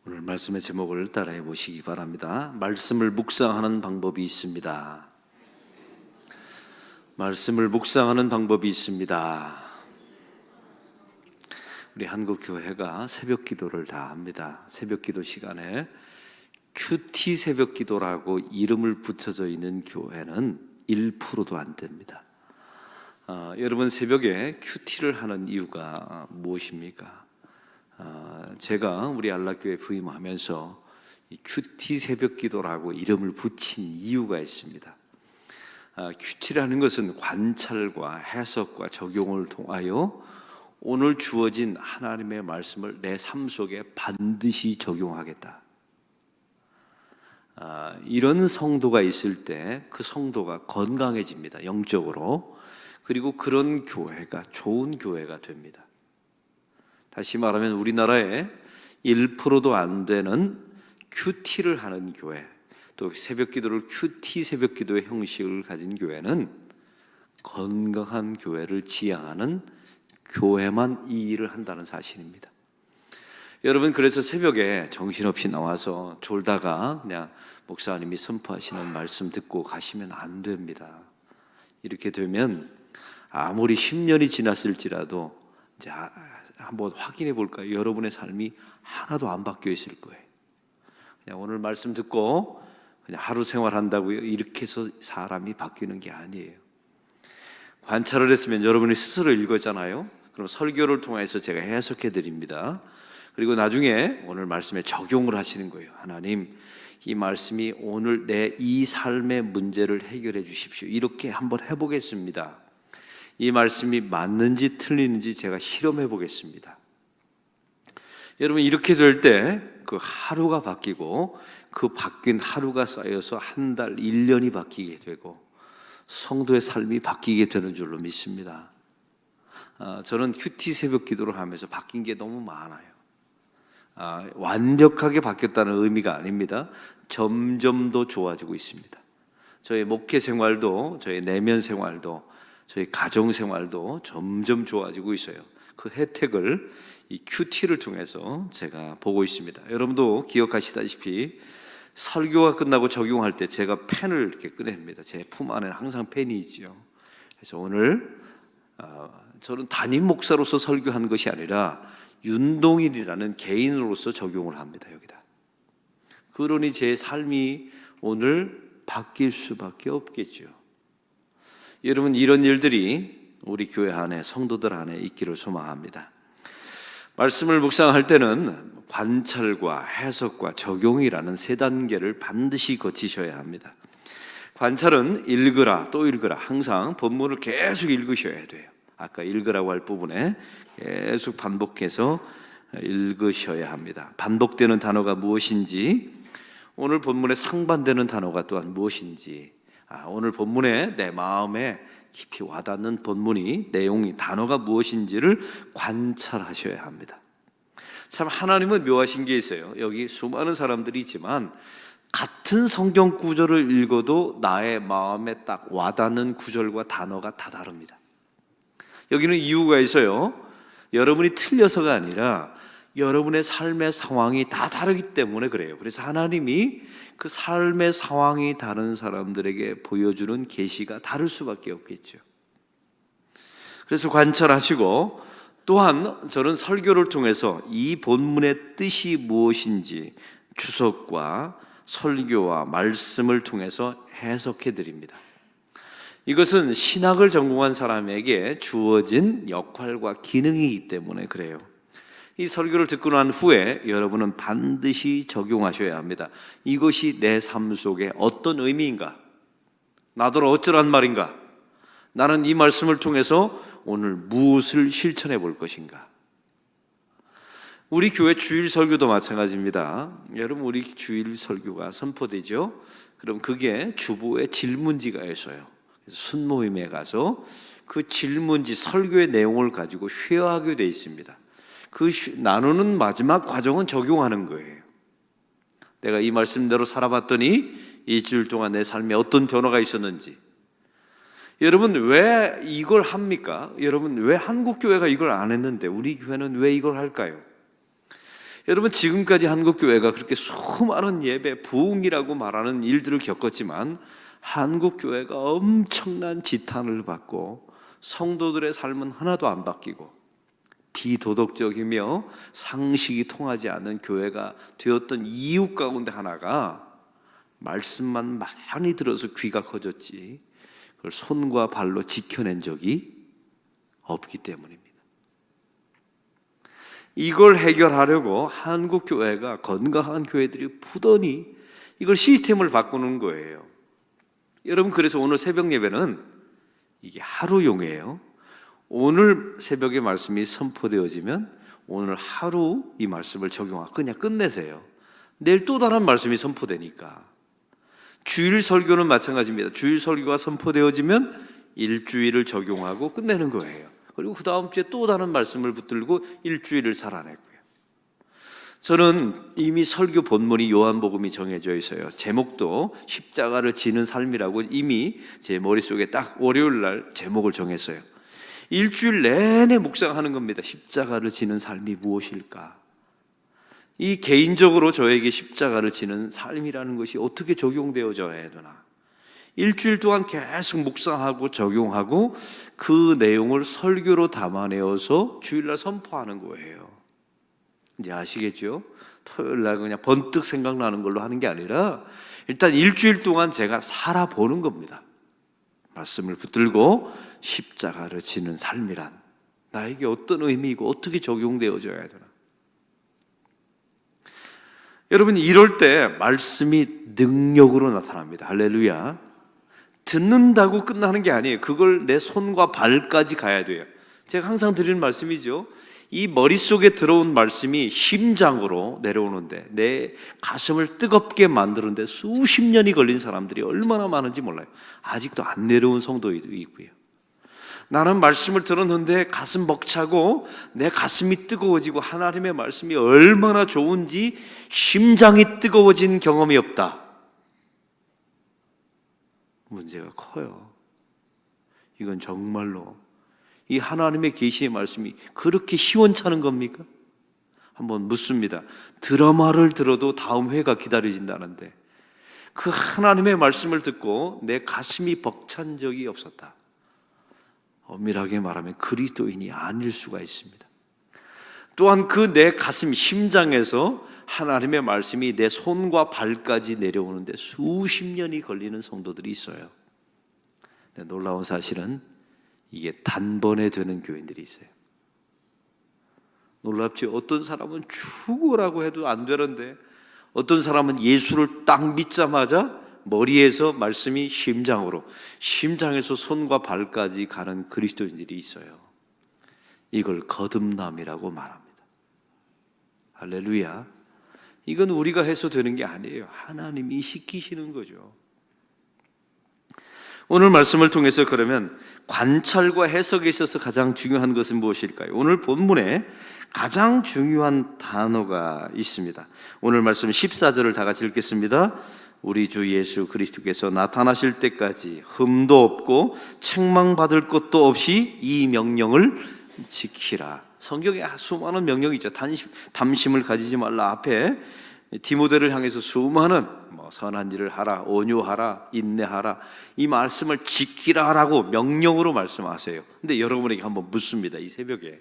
오늘 말씀의 제목을 따라해 보시기 바랍니다. 말씀을 묵상하는 방법이 있습니다. 말씀을 묵상하는 방법이 있습니다. 우리 한국교회가 새벽 기도를 다 합니다. 새벽 기도 시간에 큐티 새벽 기도라고 이름을 붙여져 있는 교회는 1%도 안 됩니다. 여러분, 새벽에 큐티를 하는 이유가 무엇입니까? 제가 우리 안락교회 부임하면서 이 큐티 새벽 기도라고 이름을 붙인 이유가 있습니다. 큐티라는 것은 관찰과 해석과 적용을 통하여 오늘 주어진 하나님의 말씀을 내 삶 속에 반드시 적용하겠다. 이런 성도가 있을 때 그 성도가 건강해집니다. 영적으로. 그리고 그런 교회가 좋은 교회가 됩니다. 다시 말하면 우리나라에 1%도 안 되는 큐티를 하는 교회, 또 새벽 기도를 큐티 새벽 기도의 형식을 가진 교회는 건강한 교회를 지향하는 교회만 이 일을 한다는 사실입니다. 여러분, 그래서 새벽에 정신없이 나와서 졸다가 그냥 목사님이 선포하시는 말씀 듣고 가시면 안 됩니다. 이렇게 되면 아무리 10년이 지났을지라도 이제 한번 확인해 볼까요? 여러분의 삶이 하나도 안 바뀌어 있을 거예요. 그냥 오늘 말씀 듣고 그냥 하루 생활한다고요? 이렇게 해서 사람이 바뀌는 게 아니에요. 관찰을 했으면 여러분이 스스로 읽었잖아요. 그럼 설교를 통해서 제가 해석해 드립니다. 그리고 나중에 오늘 말씀에 적용을 하시는 거예요. 하나님, 이 말씀이 오늘 내 이 삶의 문제를 해결해 주십시오. 이렇게 한번 해보겠습니다. 이 말씀이 맞는지 틀리는지 제가 실험해 보겠습니다. 여러분, 이렇게 될 때 그 하루가 바뀌고 그 바뀐 하루가 쌓여서 한 달, 1년이 바뀌게 되고 성도의 삶이 바뀌게 되는 줄로 믿습니다. 저는 큐티 새벽 기도를 하면서 바뀐 게 너무 많아요. 완벽하게 바뀌었다는 의미가 아닙니다. 점점 더 좋아지고 있습니다. 저의 목회 생활도, 저의 내면 생활도, 저희 가정 생활도 점점 좋아지고 있어요. 그 혜택을 이 큐티를 통해서 제가 보고 있습니다. 여러분도 기억하시다시피 설교가 끝나고 적용할 때 제가 펜을 이렇게 꺼냅니다. 제 품 안에는 항상 펜이 있죠. 그래서 오늘 저는 담임 목사로서 설교한 것이 아니라 윤동일이라는 개인으로서 적용을 합니다. 여기다. 그러니 제 삶이 오늘 바뀔 수밖에 없겠죠. 여러분, 이런 일들이 우리 교회 안에, 성도들 안에 있기를 소망합니다. 말씀을 묵상할 때는 관찰과 해석과 적용이라는 세 단계를 반드시 거치셔야 합니다. 관찰은 읽으라 또 읽으라, 항상 본문을 계속 읽으셔야 돼요. 아까 읽으라고 할 부분에 계속 반복해서 읽으셔야 합니다. 반복되는 단어가 무엇인지, 오늘 본문에 상반되는 단어가 또한 무엇인지, 오늘 본문에 내 마음에 깊이 와닿는 본문이, 내용이, 단어가 무엇인지를 관찰하셔야 합니다. 참 하나님은 묘하신 게 있어요. 여기 수많은 사람들이 있지만 같은 성경 구절을 읽어도 나의 마음에 딱 와닿는 구절과 단어가 다 다릅니다. 여기는 이유가 있어요. 여러분이 틀려서가 아니라 여러분의 삶의 상황이 다 다르기 때문에 그래요. 그래서 하나님이 그 삶의 상황이 다른 사람들에게 보여주는 계시가 다를 수밖에 없겠죠. 그래서 관찰하시고, 또한 저는 설교를 통해서 이 본문의 뜻이 무엇인지 주석과 설교와 말씀을 통해서 해석해 드립니다. 이것은 신학을 전공한 사람에게 주어진 역할과 기능이기 때문에 그래요. 이 설교를 듣고 난 후에 여러분은 반드시 적용하셔야 합니다. 이것이 내 삶 속에 어떤 의미인가? 나더러 어쩌란 말인가? 나는 이 말씀을 통해서 오늘 무엇을 실천해 볼 것인가? 우리 교회 주일 설교도 마찬가지입니다. 여러분, 우리 주일 설교가 선포되죠? 그럼 그게 주보에 질문지가 있어요. 그래서 순모임에 가서 그 질문지, 설교의 내용을 가지고 쉐어하게 되어 있습니다. 그 나누는 마지막 과정은 적용하는 거예요. 내가 이 말씀대로 살아봤더니 일주일 동안 내 삶에 어떤 변화가 있었는지. 여러분, 왜 이걸 합니까? 여러분, 왜 한국교회가 이걸 안 했는데 우리 교회는 왜 이걸 할까요? 여러분, 지금까지 한국교회가 그렇게 수많은 예배, 부흥이라고 말하는 일들을 겪었지만 한국교회가 엄청난 지탄을 받고 성도들의 삶은 하나도 안 바뀌고 비도덕적이며 상식이 통하지 않는 교회가 되었던 이유 가운데 하나가 말씀만 많이 들어서 귀가 커졌지 그걸 손과 발로 지켜낸 적이 없기 때문입니다. 이걸 해결하려고 한국교회가, 건강한 교회들이 부단히 이걸 시스템을 바꾸는 거예요. 여러분, 그래서 오늘 새벽 예배는 이게 하루용이에요. 오늘 새벽에 말씀이 선포되어지면 오늘 하루 이 말씀을 적용하고 그냥 끝내세요. 내일 또 다른 말씀이 선포되니까. 주일 설교는 마찬가지입니다. 주일 설교가 선포되어지면 일주일을 적용하고 끝내는 거예요. 그리고 그 다음 주에 또 다른 말씀을 붙들고 일주일을 살아내고요. 저는 이미 설교 본문이 요한복음이 정해져 있어요. 제목도 십자가를 지는 삶이라고 이미 제 머릿속에 딱 월요일 날 제목을 정했어요. 일주일 내내 묵상하는 겁니다. 십자가를 지는 삶이 무엇일까? 이 개인적으로 저에게 십자가를 지는 삶이라는 것이 어떻게 적용되어져야 되나? 일주일 동안 계속 묵상하고 적용하고 그 내용을 설교로 담아내어서 주일날 선포하는 거예요. 이제 아시겠죠? 토요일날 그냥 번뜩 생각나는 걸로 하는 게 아니라 일단 일주일 동안 제가 살아보는 겁니다. 말씀을 붙들고 십자가를 지는 삶이란 나에게 어떤 의미이고 어떻게 적용되어져야 되나? 여러분, 이럴 때 말씀이 능력으로 나타납니다. 할렐루야. 듣는다고 끝나는 게 아니에요. 그걸 내 손과 발까지 가야 돼요. 제가 항상 드리는 말씀이죠. 이 머릿속에 들어온 말씀이 심장으로 내려오는데 내 가슴을 뜨겁게 만드는데 수십 년이 걸린 사람들이 얼마나 많은지 몰라요. 아직도 안 내려온 성도도 있고요. 나는 말씀을 들었는데 가슴 벅차고 내 가슴이 뜨거워지고 하나님의 말씀이 얼마나 좋은지 심장이 뜨거워진 경험이 없다. 문제가 커요. 이건 정말로 이 하나님의 계시의 말씀이 그렇게 시원찮은 겁니까? 한번 묻습니다. 드라마를 들어도 다음 회가 기다려진다는데 그 하나님의 말씀을 듣고 내 가슴이 벅찬 적이 없었다. 엄밀하게 말하면 그리스도인이 아닐 수가 있습니다. 또한 그 내 가슴 심장에서 하나님의 말씀이 내 손과 발까지 내려오는데 수십 년이 걸리는 성도들이 있어요. 놀라운 사실은 이게 단번에 되는 교인들이 있어요. 놀랍지? 어떤 사람은 죽으라고 해도 안 되는데 어떤 사람은 예수를 딱 믿자마자 머리에서 말씀이 심장으로, 심장에서 손과 발까지 가는 그리스도인들이 있어요. 이걸 거듭남이라고 말합니다. 할렐루야. 이건 우리가 해서 되는 게 아니에요. 하나님이 시키시는 거죠. 오늘 말씀을 통해서 그러면 관찰과 해석에 있어서 가장 중요한 것은 무엇일까요? 오늘 본문에 가장 중요한 단어가 있습니다. 오늘 말씀 14절을 다 같이 읽겠습니다. 우리 주 예수 그리스도께서 나타나실 때까지 흠도 없고 책망받을 것도 없이 이 명령을 지키라. 성경에 수많은 명령이 있죠. 담심을 가지지 말라 앞에 디모데를 향해서 수많은 선한 일을 하라, 온유하라, 인내하라, 이 말씀을 지키라라고 명령으로 말씀하세요. 근데 여러분에게 한번 묻습니다. 이 새벽에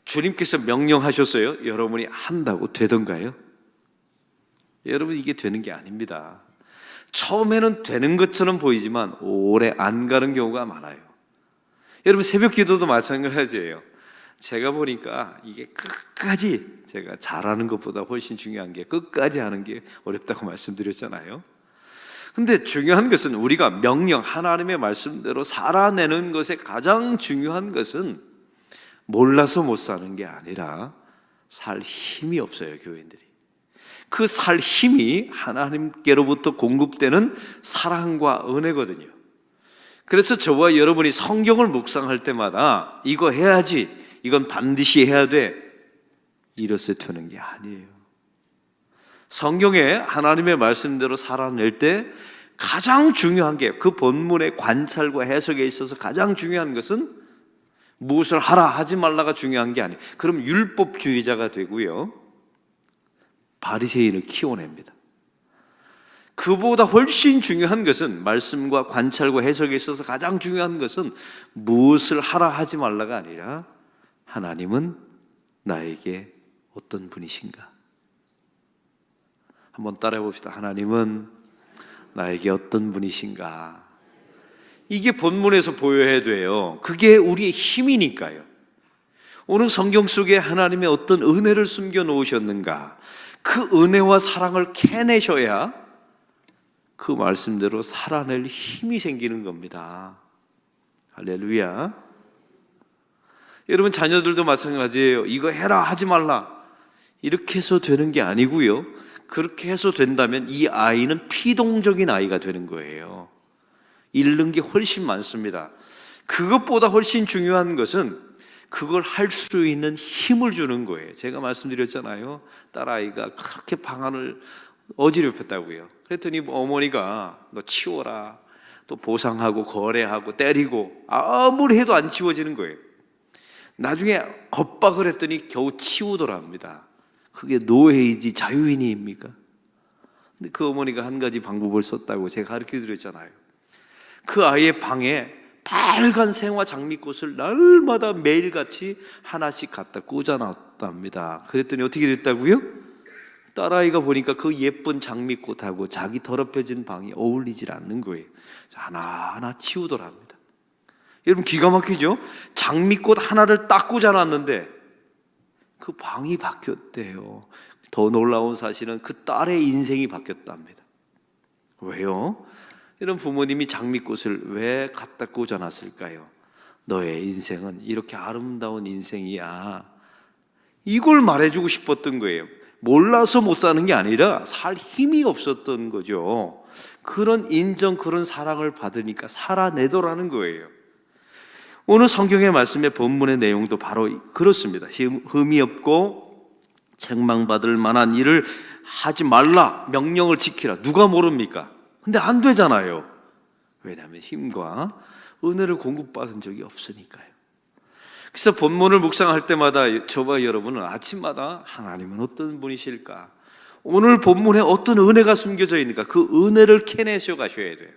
주님께서 명령하셨어요? 여러분이 한다고 되던가요? 여러분, 이게 되는 게 아닙니다. 처음에는 되는 것처럼 보이지만 오래 안 가는 경우가 많아요. 여러분, 새벽 기도도 마찬가지예요. 제가 보니까 이게 끝까지 제가 잘하는 것보다 훨씬 중요한 게 끝까지 하는 게 어렵다고 말씀드렸잖아요. 근데 중요한 것은 우리가 명령, 하나님의 말씀대로 살아내는 것에 가장 중요한 것은 몰라서 못 사는 게 아니라 살 힘이 없어요, 교인들이. 그 살 힘이 하나님께로부터 공급되는 사랑과 은혜거든요. 그래서 저와 여러분이 성경을 묵상할 때마다 이거 해야지, 이건 반드시 해야 돼, 이렇게 되는 게 아니에요. 성경에 하나님의 말씀대로 살아낼 때 가장 중요한 게, 그 본문의 관찰과 해석에 있어서 가장 중요한 것은 무엇을 하라 하지 말라가 중요한 게 아니에요. 그럼 율법주의자가 되고요, 바리새인을 키워냅니다. 그보다 훨씬 중요한 것은, 말씀과 관찰과 해석에 있어서 가장 중요한 것은 무엇을 하라 하지 말라가 아니라 하나님은 나에게 어떤 분이신가. 한번 따라해 봅시다. 하나님은 나에게 어떤 분이신가. 이게 본문에서 보여야 돼요. 그게 우리의 힘이니까요. 오늘 성경 속에 하나님의 어떤 은혜를 숨겨 놓으셨는가, 그 은혜와 사랑을 캐내셔야 그 말씀대로 살아낼 힘이 생기는 겁니다. 할렐루야. 여러분, 자녀들도 마찬가지예요. 이거 해라 하지 말라 이렇게 해서 되는 게 아니고요, 그렇게 해서 된다면 이 아이는 피동적인 아이가 되는 거예요. 잃는 게 훨씬 많습니다. 그것보다 훨씬 중요한 것은 그걸 할 수 있는 힘을 주는 거예요. 제가 말씀드렸잖아요. 딸아이가 그렇게 방안을 어지럽혔다고요. 그랬더니 어머니가 너 치워라, 또 보상하고 거래하고 때리고 아무리 해도 안 치워지는 거예요. 나중에 겁박을 했더니 겨우 치우더라 합니다. 그게 노예이지 자유인이입니까? 근데 그 어머니가 한 가지 방법을 썼다고 제가 가르쳐 드렸잖아요. 그 아이의 방에 빨간 생화 장미꽃을 날마다 매일같이 하나씩 갖다 꽂아놨답니다. 그랬더니 어떻게 됐다고요? 딸아이가 보니까 그 예쁜 장미꽃하고 자기 더럽혀진 방이 어울리질 않는 거예요. 하나하나 치우더라 합니다. 여러분, 기가 막히죠? 장미꽃 하나를 딱 꽂아놨는데 그 방이 바뀌었대요. 더 놀라운 사실은 그 딸의 인생이 바뀌었답니다. 왜요? 이런 부모님이 장미꽃을 왜 갖다 꽂아놨을까요? 너의 인생은 이렇게 아름다운 인생이야, 이걸 말해주고 싶었던 거예요. 몰라서 못 사는 게 아니라 살 힘이 없었던 거죠. 그런 인정, 그런 사랑을 받으니까 살아내더라는 거예요. 오늘 성경의 말씀의 본문의 내용도 바로 그렇습니다. 흠이 없고 책망받을 만한 일을 하지 말라, 명령을 지키라. 누가 모릅니까? 근데 안 되잖아요. 왜냐하면 힘과 은혜를 공급받은 적이 없으니까요. 그래서 본문을 묵상할 때마다 저와 여러분은 아침마다 하나님은 어떤 분이실까, 오늘 본문에 어떤 은혜가 숨겨져 있는가, 그 은혜를 캐내셔 가셔야 돼요.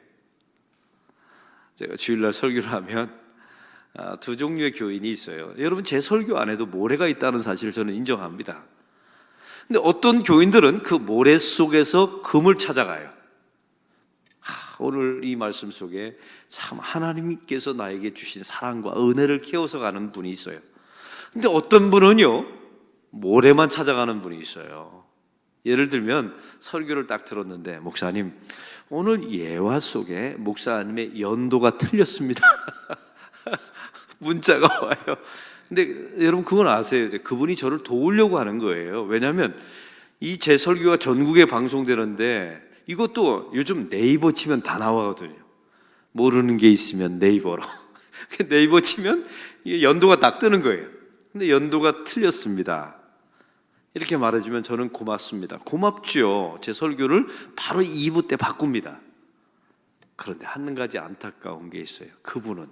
제가 주일날 설교를 하면 두 종류의 교인이 있어요. 여러분, 제 설교 안에도 모래가 있다는 사실을 저는 인정합니다. 근데 어떤 교인들은 그 모래 속에서 금을 찾아가요. 오늘 이 말씀 속에 참 하나님께서 나에게 주신 사랑과 은혜를 키워서 가는 분이 있어요. 근데 어떤 분은요, 모래만 찾아가는 분이 있어요. 예를 들면 설교를 딱 들었는데, 목사님 오늘 예화 속에 목사님의 연도가 틀렸습니다. 문자가 와요. 근데 여러분, 그건 아세요? 그분이 저를 도우려고 하는 거예요. 왜냐하면 이 제 설교가 전국에 방송되는데 이것도 요즘 네이버 치면 다 나와거든요. 모르는 게 있으면 네이버로 네이버 치면 이게 연도가 딱 뜨는 거예요. 근데 연도가 틀렸습니다. 이렇게 말해주면 저는 고맙습니다. 고맙죠. 제 설교를 바로 2부 때 바꿉니다. 그런데 한 가지 안타까운 게 있어요. 그분은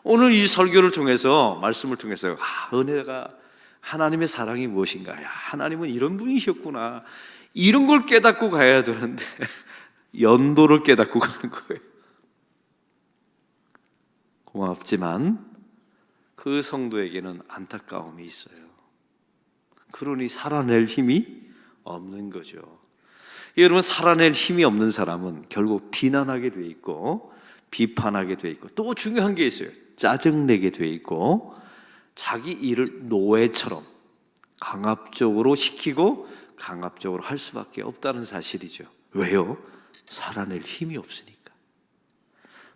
오늘 이 설교를 통해서, 말씀을 통해서 은혜가, 하나님의 사랑이 무엇인가, 하나님은 이런 분이셨구나, 이런 걸 깨닫고 가야 되는데 연도를 깨닫고 가는 거예요. 고맙지만 그 성도에게는 안타까움이 있어요. 그러니 살아낼 힘이 없는 거죠. 여러분, 살아낼 힘이 없는 사람은 결국 비난하게 돼 있고, 비판하게 돼 있고, 또 중요한 게 있어요. 짜증내게 돼 있고, 자기 일을 노예처럼 강압적으로 시키고 강압적으로 할 수밖에 없다는 사실이죠. 왜요? 살아낼 힘이 없으니까.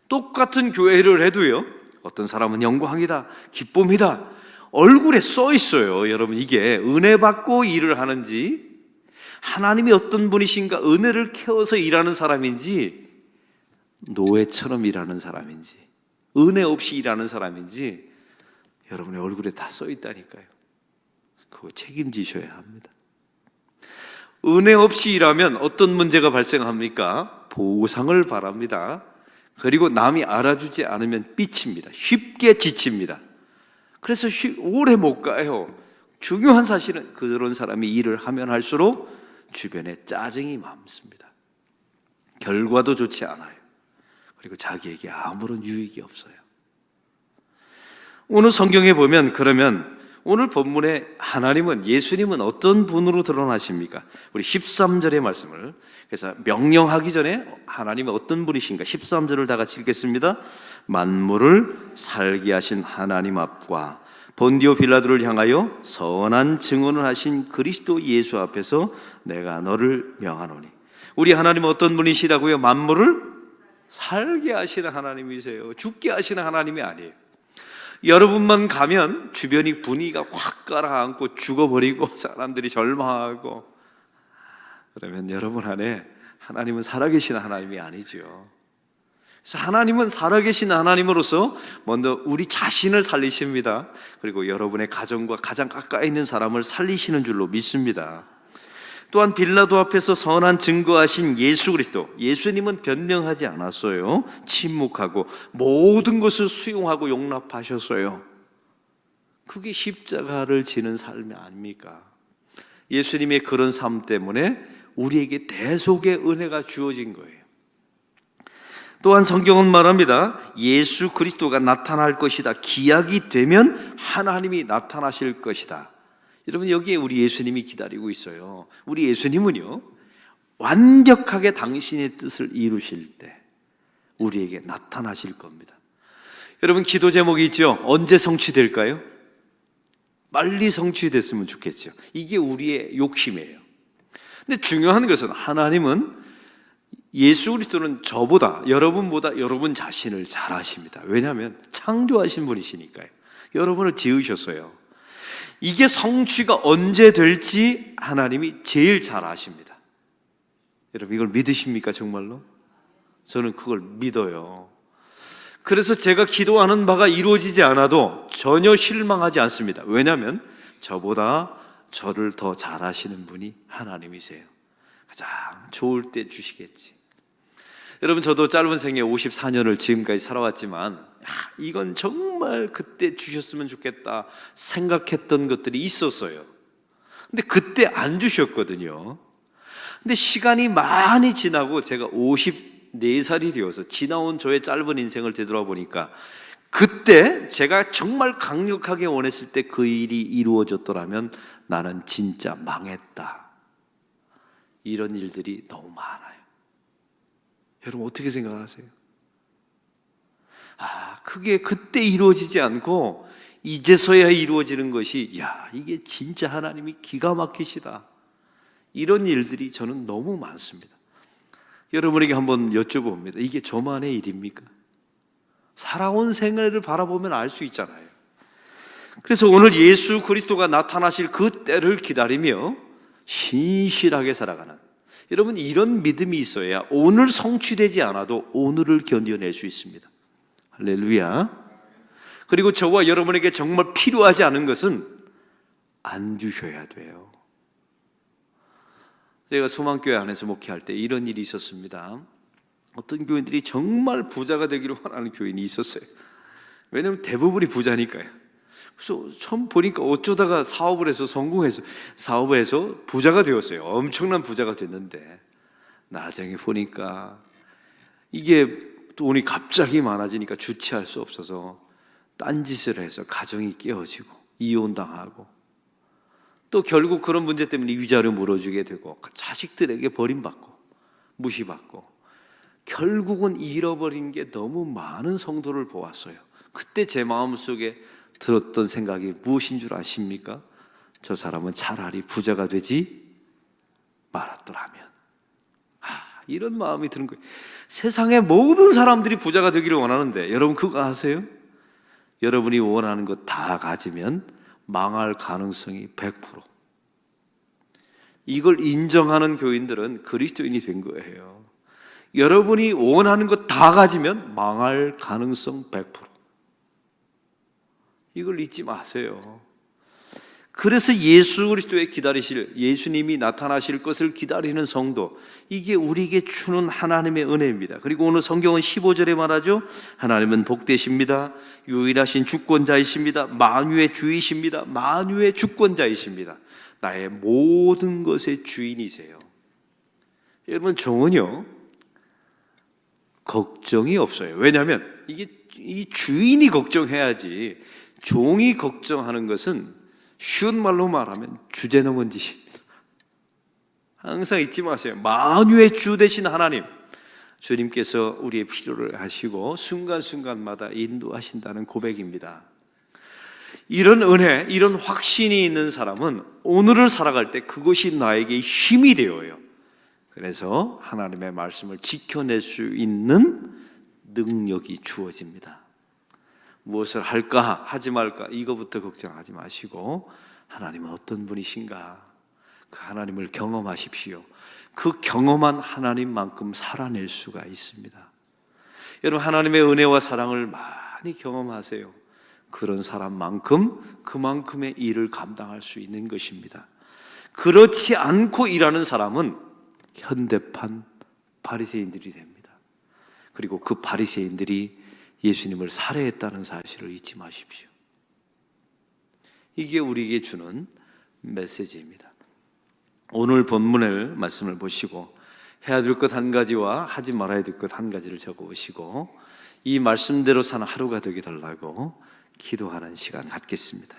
똑같은 교회를 해도요, 어떤 사람은 영광이다, 기쁨이다, 얼굴에 써 있어요. 여러분, 이게 은혜 받고 일을 하는지, 하나님이 어떤 분이신가 은혜를 캐워서 일하는 사람인지, 노예처럼 일하는 사람인지, 은혜 없이 일하는 사람인지 여러분의 얼굴에 다 써 있다니까요. 그거 책임지셔야 합니다. 은혜 없이 일하면 어떤 문제가 발생합니까? 보상을 바랍니다. 그리고 남이 알아주지 않으면 삐칩니다. 쉽게 지칩니다. 그래서 오래 못 가요. 중요한 사실은 그런 사람이 일을 하면 할수록 주변에 짜증이 많습니다. 결과도 좋지 않아요. 그리고 자기에게 아무런 유익이 없어요. 오늘 성경에 보면 그러면 오늘 본문에 하나님은, 예수님은 어떤 분으로 드러나십니까? 우리 13절의 말씀을, 그래서 명령하기 전에 하나님은 어떤 분이신가? 13절을 다 같이 읽겠습니다. 만물을 살게 하신 하나님 앞과 본디오 빌라도를 향하여 선한 증언을 하신 그리스도 예수 앞에서 내가 너를 명하노니. 우리 하나님은 어떤 분이시라고요? 만물을 살게 하시는 하나님이세요. 죽게 하시는 하나님이 아니에요. 여러분만 가면 주변이 분위기가 확 가라앉고 죽어버리고 사람들이 절망하고, 그러면 여러분 안에 하나님은 살아계시는 하나님이 아니죠. 그래서 하나님은 살아계신 하나님으로서 먼저 우리 자신을 살리십니다. 그리고 여러분의 가정과 가장 가까이 있는 사람을 살리시는 줄로 믿습니다. 또한 빌라도 앞에서 선한 증거하신 예수 그리스도, 예수님은 변명하지 않았어요. 침묵하고 모든 것을 수용하고 용납하셨어요. 그게 십자가를 지는 삶이 아닙니까? 예수님의 그런 삶 때문에 우리에게 대속의 은혜가 주어진 거예요. 또한 성경은 말합니다. 예수 그리스도가 나타날 것이다. 기약이 되면 하나님이 나타나실 것이다. 여러분, 여기에 우리 예수님이 기다리고 있어요. 우리 예수님은요, 완벽하게 당신의 뜻을 이루실 때 우리에게 나타나실 겁니다. 여러분, 기도 제목이 있죠. 언제 성취될까요? 빨리 성취됐으면 좋겠죠. 이게 우리의 욕심이에요. 근데 중요한 것은 하나님은, 예수 그리스도는 저보다, 여러분보다 여러분 자신을 잘 아십니다. 왜냐하면 창조하신 분이시니까요. 여러분을 지으셨어요. 이게 성취가 언제 될지 하나님이 제일 잘 아십니다. 여러분, 이걸 믿으십니까, 정말로? 저는 그걸 믿어요. 그래서 제가 기도하는 바가 이루어지지 않아도 전혀 실망하지 않습니다. 왜냐하면 저보다 저를 더 잘 아시는 분이 하나님이세요. 가장 좋을 때 주시겠지. 여러분, 저도 짧은 생애 54년을 지금까지 살아왔지만 이건 정말 그때 주셨으면 좋겠다 생각했던 것들이 있었어요. 근데 그때 안 주셨거든요. 근데 시간이 많이 지나고 제가 54살이 되어서 지나온 저의 짧은 인생을 되돌아보니까, 그때 제가 정말 강력하게 원했을 때 그 일이 이루어졌더라면 나는 진짜 망했다. 이런 일들이 너무 많아요. 여러분, 어떻게 생각하세요? 그게 그때 이루어지지 않고 이제서야 이루어지는 것이, 이게 진짜 하나님이 기가 막히시다. 이런 일들이 저는 너무 많습니다. 여러분에게 한번 여쭤봅니다. 이게 저만의 일입니까? 살아온 생애를 바라보면 알 수 있잖아요. 그래서 오늘 예수 그리스도가 나타나실 그 때를 기다리며 신실하게 살아가는, 여러분, 이런 믿음이 있어야 오늘 성취되지 않아도 오늘을 견뎌낼 수 있습니다. 할렐루야. 그리고 저와 여러분에게 정말 필요하지 않은 것은 안 주셔야 돼요. 제가 소망교회 안에서 목회할 때 이런 일이 있었습니다. 어떤 교인들이 정말 부자가 되기를 원하는 교인이 있었어요. 왜냐하면 대부분이 부자니까요. 그래서 처음 보니까 어쩌다가 사업을 해서 성공해서 사업에서 부자가 되었어요. 엄청난 부자가 됐는데 나중에 보니까 이게 돈이 갑자기 많아지니까 주체할 수 없어서 딴짓을 해서 가정이 깨어지고 이혼당하고, 또 결국 그런 문제 때문에 위자료 물어주게 되고 자식들에게 버림받고 무시받고, 결국은 잃어버린 게 너무 많은 성도를 보았어요. 그때 제 마음속에 들었던 생각이 무엇인 줄 아십니까? 저 사람은 차라리 부자가 되지 말았더라면. 이런 마음이 드는 거예요. 세상의 모든 사람들이 부자가 되기를 원하는데, 여러분 그거 아세요? 여러분이 원하는 것 다 가지면 망할 가능성이 100%. 이걸 인정하는 교인들은 그리스도인이 된 거예요. 여러분이 원하는 것 다 가지면 망할 가능성 100%. 이걸 잊지 마세요. 그래서 예수 그리스도의 기다리실, 예수님이 나타나실 것을 기다리는 성도, 이게 우리에게 주는 하나님의 은혜입니다. 그리고 오늘 성경은 15절에 말하죠. 하나님은 복되십니다. 유일하신 주권자이십니다. 만유의 주이십니다. 만유의 주권자이십니다. 나의 모든 것의 주인이세요. 여러분, 종은요 걱정이 없어요. 왜냐하면 이게 이 주인이 걱정해야지, 종이 걱정하는 것은 쉬운 말로 말하면 주제넘은 짓입니다. 항상 잊지 마세요. 만유의 주 되신 하나님, 주님께서 우리의 필요를 하시고 순간순간마다 인도하신다는 고백입니다. 이런 은혜, 이런 확신이 있는 사람은 오늘을 살아갈 때 그것이 나에게 힘이 되어요. 그래서 하나님의 말씀을 지켜낼 수 있는 능력이 주어집니다. 무엇을 할까 하지 말까 이거부터 걱정하지 마시고, 하나님은 어떤 분이신가, 그 하나님을 경험하십시오. 그 경험한 하나님만큼 살아낼 수가 있습니다. 여러분, 하나님의 은혜와 사랑을 많이 경험하세요. 그런 사람만큼 그만큼의 일을 감당할 수 있는 것입니다. 그렇지 않고 일하는 사람은 현대판 바리새인들이 됩니다. 그리고 그 바리새인들이 예수님을 살해했다는 사실을 잊지 마십시오. 이게 우리에게 주는 메시지입니다. 오늘 본문의 말씀을 보시고 해야 될 것 한 가지와 하지 말아야 될 것 한 가지를 적어보시고 이 말씀대로 사는 하루가 되게 달라고 기도하는 시간 갖겠습니다.